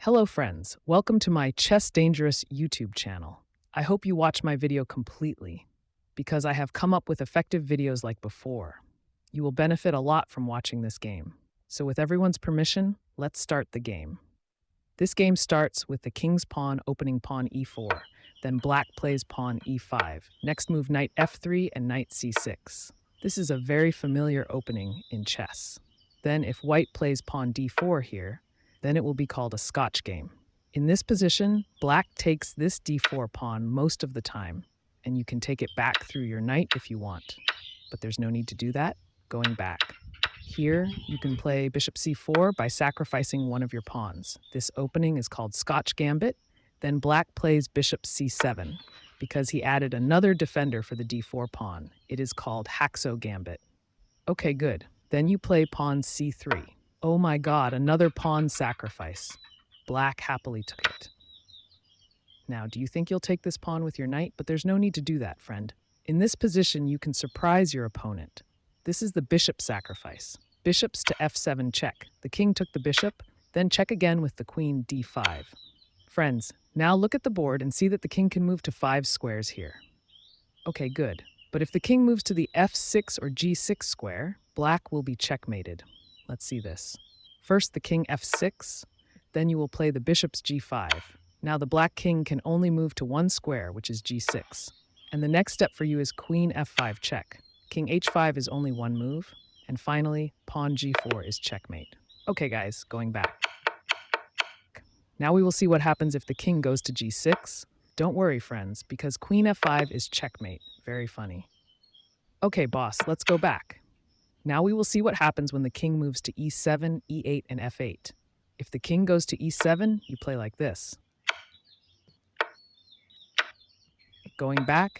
Hello friends, welcome to my Chess Dangerous YouTube channel. I hope you watch my video completely, because I have come up with effective videos like before. You will benefit a lot from watching this game. So with everyone's permission, let's start the game. This game starts with the king's pawn opening pawn e4, then black plays pawn e5. Next move knight f3 and knight c6. This is a very familiar opening in chess. Then if white plays pawn d4 here, then it will be called a Scotch game. In this position, black takes this d4 pawn most of the time, and you can take it back through your knight if you want. But there's no need to do that, going back. Here, you can play bishop c4 by sacrificing one of your pawns. This opening is called Scotch Gambit. Then black plays bishop c7, because he added another defender for the d4 pawn. It is called Haxo Gambit. Okay, good. Then you play pawn c3. Oh my god, another pawn sacrifice. Black happily took it. Now, do you think you'll take this pawn with your knight? But there's no need to do that, friend. In this position, you can surprise your opponent. This is the bishop sacrifice. Bishops to f7 check. The king took the bishop, then check again with the queen d5. Friends, now look at the board and see that the king can move to 5 squares here. Okay, good. But if the king moves to the f6 or g6 square, black will be checkmated. Let's see this. First, the king f6, then you will play the bishop's g5. Now the black king can only move to 1 square, which is g6. And the next step for you is queen f5 check. King h5 is only 1 move. And finally, pawn g4 is checkmate. Okay guys, going back. Now we will see what happens if the king goes to g6. Don't worry friends, because queen f5 is checkmate. Very funny. Okay boss, let's go back. Now we will see what happens when the king moves to e7, e8, and f8. If the king goes to e7, you play like this. Going back,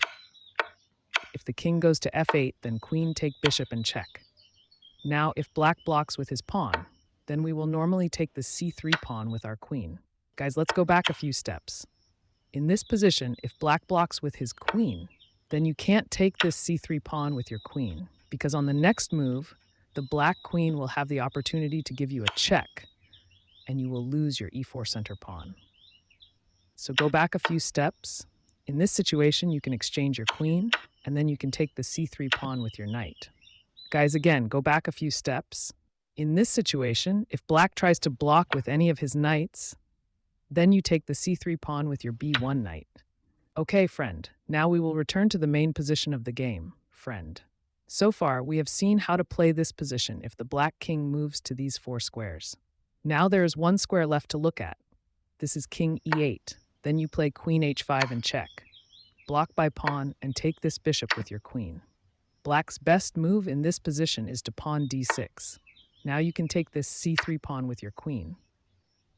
if the king goes to f8, then queen take bishop and check. Now, if black blocks with his pawn, then we will normally take the c3 pawn with our queen. Guys, let's go back a few steps. In this position, if black blocks with his queen, then you can't take this c3 pawn with your queen, because on the next move, the black queen will have the opportunity to give you a check, and you will lose your e4 center pawn. So go back a few steps. In this situation, you can exchange your queen, and then you can take the c3 pawn with your knight. Guys, again, go back a few steps. In this situation, if black tries to block with any of his knights, then you take the c3 pawn with your b1 knight. Okay, friend, now we will return to the main position of the game, friend. So far, we have seen how to play this position if the black king moves to these 4 squares. Now there is 1 square left to look at. This is king e8. Then you play queen h5 and check. Block by pawn and take this bishop with your queen. Black's best move in this position is to pawn d6. Now you can take this c3 pawn with your queen.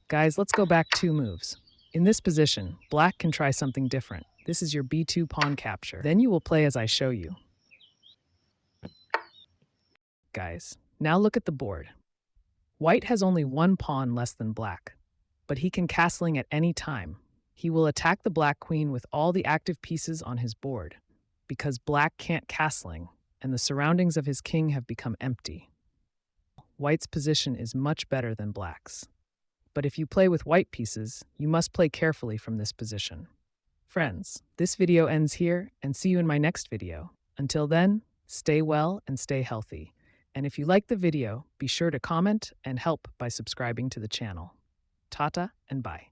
Guys, let's go back 2 moves. In this position, black can try something different. This is your b2 pawn capture. Then you will play as I show you. Guys, now look at the board. White has only 1 pawn less than black, but he can castling at any time. He will attack the black queen with all the active pieces on his board, because black can't castling, and the surroundings of his king have become empty. White's position is much better than black's. But if you play with white pieces, you must play carefully from this position. Friends, this video ends here, and see you in my next video. Until then, stay well and stay healthy. And if you like the video, be sure to comment and help by subscribing to the channel. Tata and bye.